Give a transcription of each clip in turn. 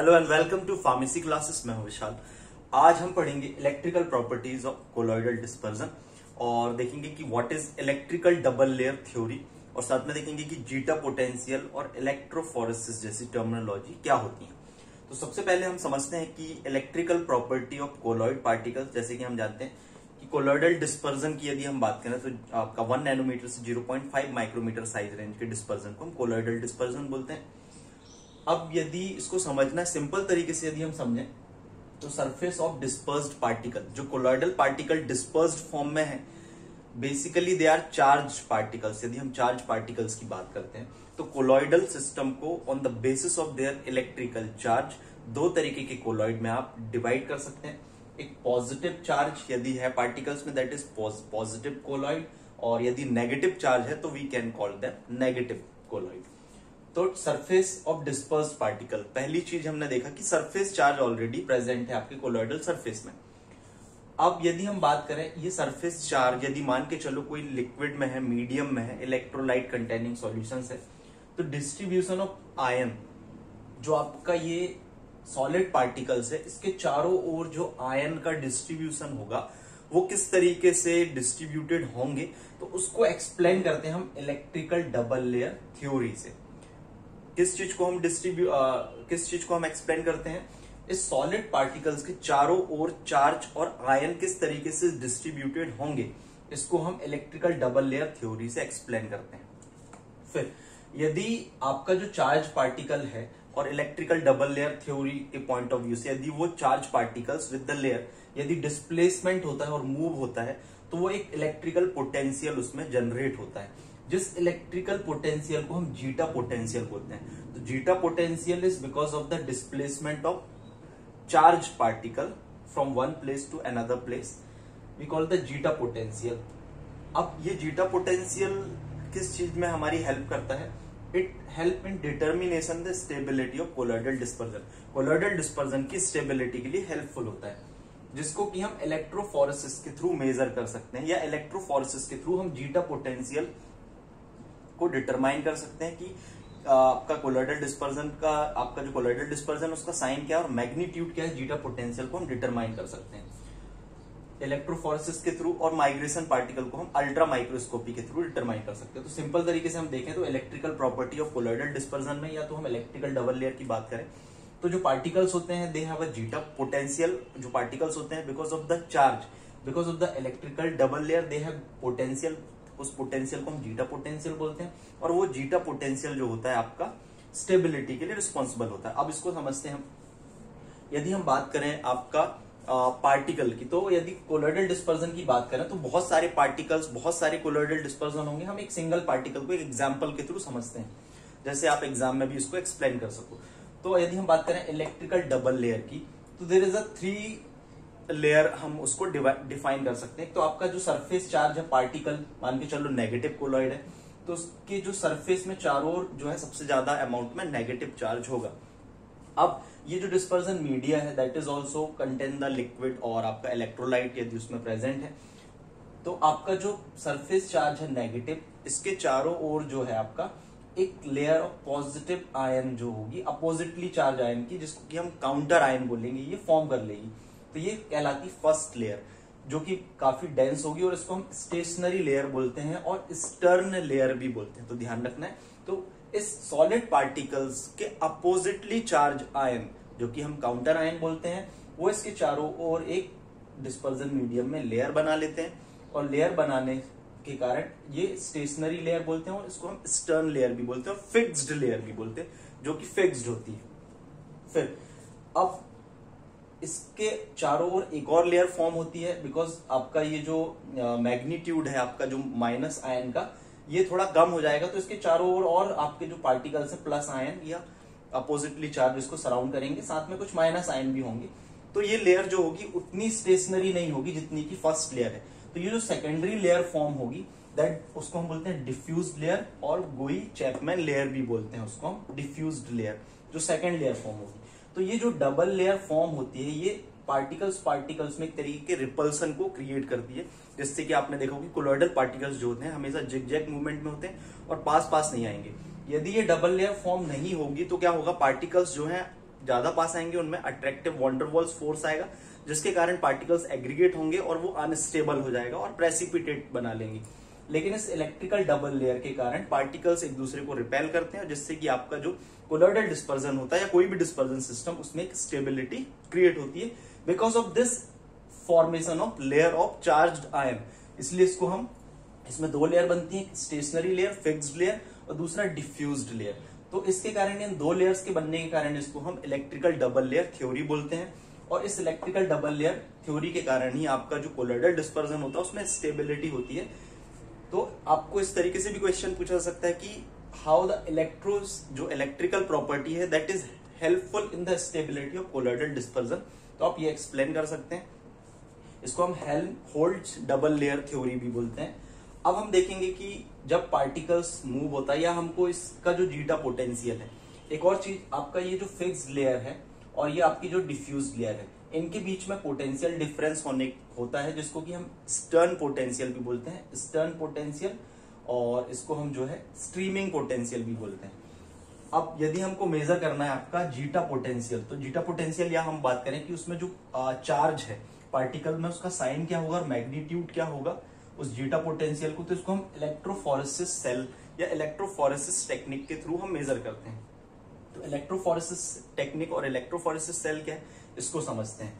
Hello and welcome to pharmacy classes. मैं हूं विशाल। आज हम पढ़ेंगे electrical properties of colloidal dispersion और देखेंगे कि what is electrical double layer theory और साथ में देखेंगे कि जीटा पोटेंशियल और इलेक्ट्रोफोरेसिस जैसी टर्मिनोलॉजी क्या होती है। तो सबसे पहले हम समझते हैं कि electrical property of colloid particles. जैसे कि हम जानते हैं कि कोलॉइडल डिस्पर्जन की यदि हम बात करें तो आपका 1 नैनोमीटर से 0.5 माइक्रोमीटर साइज रेंज के डिस्पर्जन को हम कोलॉइडल डिस्पर्जन बोलते हैं। अब यदि इसको समझना सिंपल तरीके से यदि हम समझें तो सरफेस ऑफ डिस्पर्स्ड पार्टिकल, जो कोलॉइडल पार्टिकल डिस्पर्स्ड फॉर्म में है, basically they are charge particles. यदि हम चार्ज पार्टिकल्स की बात करते हैं तो कोलॉइडल सिस्टम को on the basis of their electrical charge दो तरीके के कोलॉइड में आप डिवाइड कर सकते हैं। एक पॉजिटिव चार्ज यदि है पार्टिकल्स में, दैट इज पॉजिटिव कोलॉइड, और यदि नेगेटिव चार्ज है तो we can call that negative colloid. तो सरफेस ऑफ डिस्पर्स्ड पार्टिकल, पहली चीज हमने देखा कि सरफेस चार्ज ऑलरेडी प्रेजेंट है आपके कोलॉइडल सरफेस में। अब यदि हम बात करें ये सरफेस चार्ज यदि मान के चलो कोई लिक्विड में है, मीडियम में है, इलेक्ट्रोलाइट कंटेनिंग सॉल्यूशंस है, तो डिस्ट्रीब्यूशन ऑफ आयन, जो आपका ये सॉलिड पार्टिकल्स है, इसके चारों ओर जो आयन का डिस्ट्रीब्यूशन होगा वो किस तरीके से डिस्ट्रीब्यूटेड होंगे, तो उसको एक्सप्लेन करते हैं हम इलेक्ट्रिकल डबल लेयर थ्योरी से। किस चीज को हम एक्सप्लेन करते हैं? इस सॉलिड पार्टिकल्स के चारों ओर चार्ज और आयन किस तरीके से डिस्ट्रीब्यूटेड होंगे, इसको हम इलेक्ट्रिकल डबल लेयर थ्योरी से एक्सप्लेन करते हैं। फिर यदि आपका जो चार्ज पार्टिकल है और इलेक्ट्रिकल डबल लेयर थ्योरी के पॉइंट ऑफ व्यू से यदि वो charge particles with the layer यदि डिस्प्लेसमेंट होता है और मूव होता है तो वो एक इलेक्ट्रिकल पोटेंशियल उसमें जनरेट होता है, जिस इलेक्ट्रिकल पोटेंशियल को हम जीटा पोटेंशियल बोलते हैं। तो zeta potential is because of the displacement of charge particle from one place to another place, we call the zeta potential. अब ये जीटा पोटेंशियल किस चीज में हमारी हेल्प करता है? It help in determination the stability of colloidal dispersion. Colloidal dispersion की stability के लिए हेल्पफुल होता है, जिसको कि हम इलेक्ट्रोफोरेसिस के थ्रू मेजर कर सकते हैं, या इलेक्ट्रोफोरेसिस के थ्रू हम जीटा पोटेंशियल को डिटरमाइन कर सकते हैं कि आपका कोलॉइडल डिस्पर्जन का, आपका जो कोलॉइडल डिस्पर्जन उसका साइन क्या है और मैग्नीट्यूड क्या है, जीटा पोटेंशियल को हम डिटरमाइन कर सकते हैं इलेक्ट्रोफोरेसिस के थ्रू, और माइग्रेशन पार्टिकल को हम अल्ट्रा माइक्रोस्कोपी के थ्रू डिटरमाइन कर सकते हैं। तो सिंपल तरीके से हम देखें तो electrical property of colloidal dispersion में, या तो हम इलेक्ट्रिकल डबल लेयर की बात करें तो जो पार्टिकल्स होते हैं they have a zeta potential. जो पार्टिकल्स होते हैं because of the charge, because of the electrical double layer they have potential, उस पोटेंशियल को हम जीटा पोटेंशियल बोलते हैं, और वो जीटा पोटेंशियल जो होता है आपका स्टेबिलिटी के लिए रिस्पॉन्सिबल होता है। अब इसको समझते हैं हम। यदि हम बात करें आपका पार्टिकल की, तो यदि कोलॉइडल डिस्पर्जन की बात करें तो बहुत सारे पार्टिकल्स, बहुत सारे कोलॉइडल डिस्पर्जन होंगे। हम एक सिंगल पार्टिकल को एक एग्जाम्पल के थ्रू समझते हैं, जैसे आप एग्जाम में भी इसको एक्सप्लेन कर सको। तो यदि हम बात करें इलेक्ट्रिकल डबल लेयर की, तो देयर इज अ 3 लेयर, हम उसको डिफाइन कर सकते हैं। तो आपका जो सरफेस चार्ज है पार्टिकल, मान के चलो नेगेटिव कोलॉइड है, तो उसके जो सरफेस में चारों ओर जो है सबसे ज्यादा अमाउंट में नेगेटिव चार्ज होगा। अब ये जो डिस्पर्जन मीडिया है that is also contain the liquid, और आपका इलेक्ट्रोलाइट यदि उसमें प्रेजेंट है, तो आपका जो सरफेस चार्ज है नेगेटिव, इसके चारों ओर जो है आपका एक लेयर ऑफ पॉजिटिव आयन जो होगी अपोजिटली चार्ज आयन की, जिसको कि हम काउंटर आयन बोलेंगे, ये फॉर्म कर लेगी। तो ये कहलाती फर्स्ट लेयर, जो कि काफी डेंस होगी, और इसको हम स्टेशनरी लेयर बोलते हैं और स्टर्न लेयर भी बोलते हैं। तो ध्यान रखना है। तो इस सॉलिड पार्टिकल्स के अपोजिटली चार्ज आयन, जो कि हम काउंटर आयन बोलते हैं, वो इसके चारों ओर एक डिस्पर्जन मीडियम में लेयर बना लेते हैं, और लेयर बनाने के कारण ये स्टेशनरी लेयर बोलते हैं, और इसको हम स्टर्न लेयर भी बोलते हैं और फिक्स्ड लेयर भी बोलते हैं, जो कि फिक्स्ड होती है। फिर अब इसके चारों ओर एक और लेयर फॉर्म होती है, बिकॉज आपका ये जो मैग्नीट्यूड है आपका जो माइनस आयन का, ये थोड़ा कम हो जाएगा, तो इसके चारों ओर और आपके जो पार्टिकल्स है प्लस आयन या अपोजिटली चार्ज इसको सराउंड करेंगे, साथ में कुछ माइनस आयन भी होंगे। तो ये लेयर जो होगी उतनी स्टेशनरी नहीं होगी जितनी की फर्स्ट लेयर है। तो ये जो सेकेंडरी लेयर फॉर्म होगी दैट, उसको हम बोलते हैं डिफ्यूज्ड लेयर, और गोई चैपमैन लेयर भी बोलते हैं उसको हम, डिफ्यूज्ड लेयर, जो सेकेंड लेयर फॉर्म होगी। तो ये जो डबल लेयर फॉर्म होती है, ये पार्टिकल्स में एक तरीके के रिपल्सन को क्रिएट करती है, जिससे कि आपने देखा होगा कि कोलॉइडल पार्टिकल्स जो होते हैं हमेशा जिगजैग मूवमेंट में होते हैं और पास नहीं आएंगे। यदि ये डबल लेयर फॉर्म नहीं होगी तो क्या होगा, पार्टिकल्स जो हैं ज्यादा पास आएंगे उनमें अट्रैक्टिव वॉन्डरवॉल्स फोर्स आएगा, जिसके कारण पार्टिकल्स एग्रीगेट होंगे और वो अनस्टेबल हो जाएगा और प्रेसिपिटेट बना लेंगे। लेकिन इस इलेक्ट्रिकल डबल लेयर के कारण पार्टिकल्स एक दूसरे को रिपेल करते हैं, जिससे कि आपका जो कोलॉइडल डिस्पर्जन होता है या कोई भी डिस्पर्जन सिस्टम, उसमें एक स्टेबिलिटी क्रिएट होती है because of this formation of layer of charged ion. इसलिए इसको हम, इसमें दो लेयर बनती है, स्टेशनरी लेयर, फिक्स्ड लेयर, और दूसरा डिफ्यूज्ड लेयर। तो इसके कारण, इन दो लेयर्स के बनने के कारण इसको हम इलेक्ट्रिकल डबल लेयर थ्योरी बोलते हैं। और इस इलेक्ट्रिकल डबल लेयर थ्योरी के कारण ही आपका जो कोलॉइडल डिस्पर्जन होता है उसमें स्टेबिलिटी होती है। तो आपको इस तरीके से भी क्वेश्चन पूछा जा सकता है कि हाउ द इलेक्ट्रोस, जो इलेक्ट्रिकल प्रॉपर्टी है, that is helpful in the stability of colloidal dispersion. तो आप ये एक्सप्लेन कर सकते हैं। इसको हम हेल्महोल्ट्ज डबल लेयर थ्योरी भी बोलते हैं। अब हम देखेंगे कि जब पार्टिकल्स मूव होता है या हमको इसका जो जीटा पोटेंशियल है, एक और चीज, आपका ये जो फिक्स्ड लेयर है और ये आपकी जो डिफ्यूज लेयर है, इनके बीच में पोटेंशियल डिफरेंस होता है, जिसको कि हम स्टर्न पोटेंशियल भी बोलते हैं, स्टर्न पोटेंशियल, और इसको हम जो है स्ट्रीमिंग पोटेंशियल भी बोलते हैं। अब यदि हमको मेजर करना है आपका जीटा पोटेंशियल, तो जीटा पोटेंशियल या हम बात करें कि उसमें जो चार्ज है पार्टिकल में, उसका साइन क्या होगा और मैग्नीट्यूड क्या होगा उस जीटा पोटेंशियल को, तो इसको हम इलेक्ट्रोफोरेसिस सेल या इलेक्ट्रोफोरेसिस टेक्निक के थ्रू हम मेजर करते हैं। तो इलेक्ट्रोफोरेसिस टेक्निक और इलेक्ट्रोफोरेसिस सेल क्या है, इसको समझते हैं।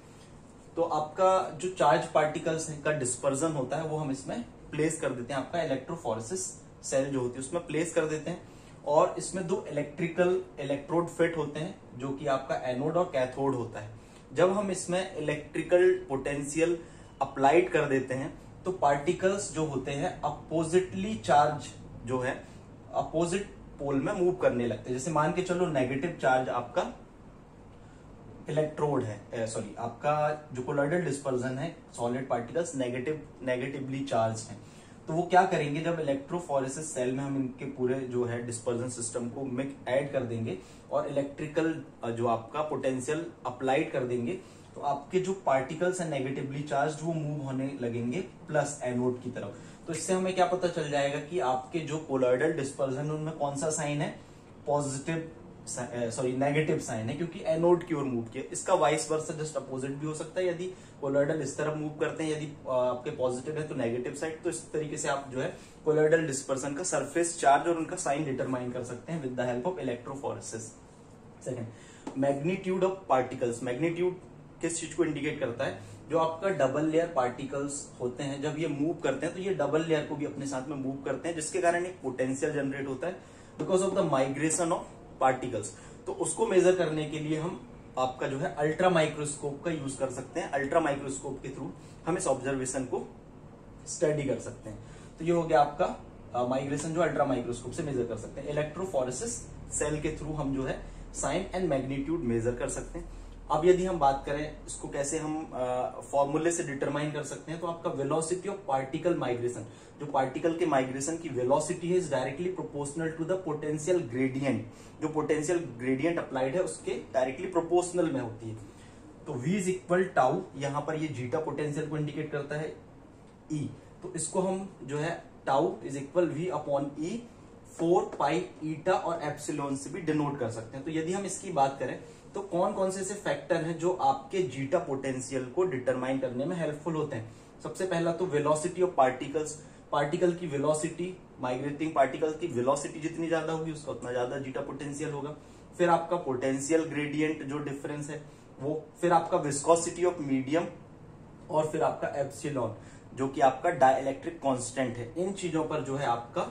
तो आपका जो चार्ज पार्टिकल्स का डिस्पर्जन होता है वो हम इसमें प्लेस कर देते हैं, आपका इलेक्ट्रोफोरेसिस सेल जो होती है उसमें प्लेस कर देते हैं। और इसमें दो इलेक्ट्रिकल इलेक्ट्रोड फिट होते हैं, जो कि आपका एनोड और कैथोड होता है। जब हम इसमें इलेक्ट्रिकल पोटेंशियल अप्लाइड कर देते हैं तो पार्टिकल्स जो होते हैं अपोजिटली चार्ज जो है अपोजिट पोल में मूव करने लगते हैं। जैसे मान के चलो नेगेटिव चार्ज आपका इलेक्ट्रोड है, सॉरी आपका जो कोलॉइडल डिस्पर्जन है, सॉलिड पार्टिकल्स नेगेटिवली चार्ज हैं, तो वो क्या करेंगे, जब इलेक्ट्रोफोरेसिस सेल में हम इनके पूरे जो है डिस्पर्जन सिस्टम को ऐड कर देंगे और इलेक्ट्रिकल जो आपका पोटेंशियल अप्लाइड कर देंगे, तो आपके जो पार्टिकल्स हैं नेगेटिवली चार्ज वो मूव होने लगेंगे प्लस एनोड की तरफ। तो इससे हमें क्या पता चल जाएगा कि आपके जो कोलॉइडल डिस्पर्जन उनमें कौन सा साइन है, पॉजिटिव, सॉरी नेगेटिव साइन है, क्योंकि एनोड की ओर मूव किया। इसका वाइस वर्सा जस्ट अपोजिट भी हो सकता है, यदि कोलॉइडल इस तरफ मूव करते हैं, यदि आपके पॉजिटिव है तो नेगेटिव साइड। तो इस तरीके से आप जो है कोलॉइडल डिस्पर्सन का सरफेस चार्ज और उनका साइन डिटरमाइन कर सकते हैं with the help of electrophoresis. Second, magnitude of particles. Magnitude किस चीज को इंडिकेट करता है, जो आपका डबल लेयर पार्टिकल्स होते हैं जब ये मूव करते हैं तो ये डबल लेयर को भी अपने साथ में मूव करते हैं, जिसके कारण एक पोटेंशियल जनरेट होता है because of the migration of particles. तो उसको मेजर करने के लिए हम आपका जो है अल्ट्रा माइक्रोस्कोप का यूज कर सकते हैं। अल्ट्रा माइक्रोस्कोप के थ्रू हम इस ऑब्जर्वेशन को स्टडी कर सकते हैं। तो ये हो गया आपका माइग्रेशन जो अल्ट्रा माइक्रोस्कोप से मेजर कर सकते हैं। इलेक्ट्रोफोरेसिस सेल के थ्रू हम जो है साइन एंड मैग्नीट्यूड मेजर कर सकते हैं। अब यदि हम बात करें इसको कैसे हम फॉर्मूले से डिटरमाइन कर सकते हैं, तो आपका वेलोसिटी ऑफ पार्टिकल माइग्रेशन, जो पार्टिकल के माइग्रेशन की वेलोसिटी है, is directly proportional to the potential gradient. जो पोटेंशियल ग्रेडियंट अप्लाइड है उसके डायरेक्टली प्रोपोर्शनल में होती है। तो v इज इक्वल टाउ, यहां पर ये जीटा पोटेंशियल को इंडिकेट करता है E, तो इसको हम जो है tau is equal v upon E 4 पाई ईटा और एप्सिलॉन से भी डिनोट कर सकते हैं। तो यदि हम इसकी बात करें तो कौन कौन से ऐसे फैक्टर हैं जो आपके जीटा पोटेंशियल को डिटरमाइन करने में हेल्पफुल होते हैं। सबसे पहला तो वेलोसिटी ऑफ पार्टिकल्स, पार्टिकल की वेलोसिटी, माइग्रेटिंग पार्टिकल की वेलोसिटी जितनी ज्यादा होगी उसका उतना ज्यादा जीटा पोटेंशियल होगा। फिर आपका पोटेंशियल ग्रेडियंट जो डिफरेंस है वो, फिर आपका विस्कोसिटी ऑफ मीडियम, और फिर आपका एप्सिलॉन जो कि आपका डाइलेक्ट्रिक कांस्टेंट है। इन चीजों पर जो है आपका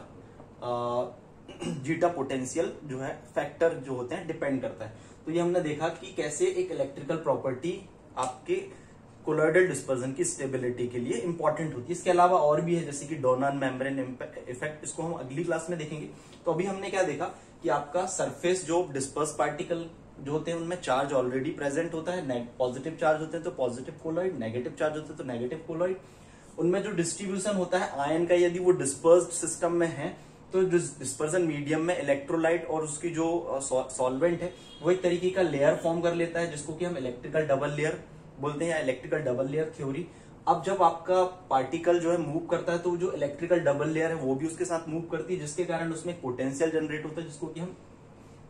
जीटा पोटेंशियल जो है फैक्टर जो होते हैं डिपेंड करता है। तो ये हमने देखा कि कैसे एक इलेक्ट्रिकल प्रॉपर्टी आपके कोलॉइडल डिस्पर्जन की स्टेबिलिटी के लिए इंपॉर्टेंट होती है। इसके अलावा और भी है, जैसे कि डोनान मेम्ब्रेन इफेक्ट, इसको हम अगली क्लास में देखेंगे। तो अभी हमने क्या देखा कि आपका सरफेस जो डिस्पर्स पार्टिकल जो होते हैं उनमें चार्ज ऑलरेडी प्रेजेंट होता है, पॉजिटिव चार्ज होते हैं तो पॉजिटिव कोलॉइड, नेगेटिव चार्ज होते हैं तो नेगेटिव कोलॉइड। उनमें जो डिस्ट्रीब्यूशन होता है आयन का, यदि वो डिस्पर्स्ड सिस्टम में है तो डिस्पर्जन मीडियम में इलेक्ट्रोलाइट और उसकी जो सॉल्वेंट है वो एक तरीके का लेयर फॉर्म कर लेता है, जिसको कि हम इलेक्ट्रिकल डबल लेयर बोलते हैं या इलेक्ट्रिकल डबल लेयर थ्योरी। अब जब आपका पार्टिकल जो है मूव करता है तो जो इलेक्ट्रिकल डबल लेयर है वो भी उसके साथ मूव करती है, जिसके कारण उसमें पोटेंशियल जनरेट होता है, जिसको कि हम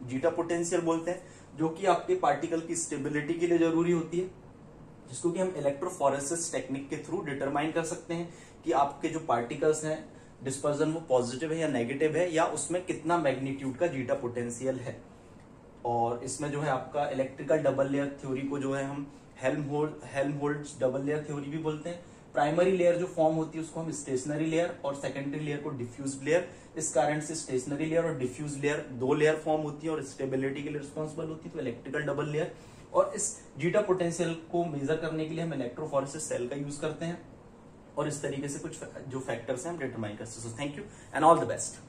जीटा पोटेंशियल बोलते हैं। जो कि आपके पार्टिकल की स्टेबिलिटी के लिए जरूरी होती है, जिसको कि हम इलेक्ट्रोफोरेसिस टेक्निक के थ्रू डिटरमाइन कर सकते हैं कि आपके जो पार्टिकल्स हैं डिस्पर्जन वो पॉजिटिव है या नेगेटिव है, या उसमें कितना मैग्नीट्यूड का जीटा पोटेंशियल है। और इसमें जो है आपका इलेक्ट्रिकल डबल लेयर थ्योरी को जो है हम हेल्महोल्ट्ज डबल लेयर थ्योरी भी बोलते हैं। प्राइमरी लेयर जो फॉर्म होती है उसको हम स्टेशनरी लेयर और सेकेंडरी लेयर को डिफ्यूज लेयर, इस कारण से स्टेशनरी लेयर और डिफ्यूज लेयर दो लेयर फॉर्म होती है और स्टेबिलिटी के लिए रिस्पॉन्सिबल होती है, तो इलेक्ट्रिकल डबल लेयर। और इस जीटा पोटेंशियल को मेजर करने के लिए हम इलेक्ट्रोफोरेसिस सेल का यूज करते हैं, और इस तरीके से कुछ जो फैक्टर्स हैं हम डिटरमाइन करते हैं। So thank you and all the best.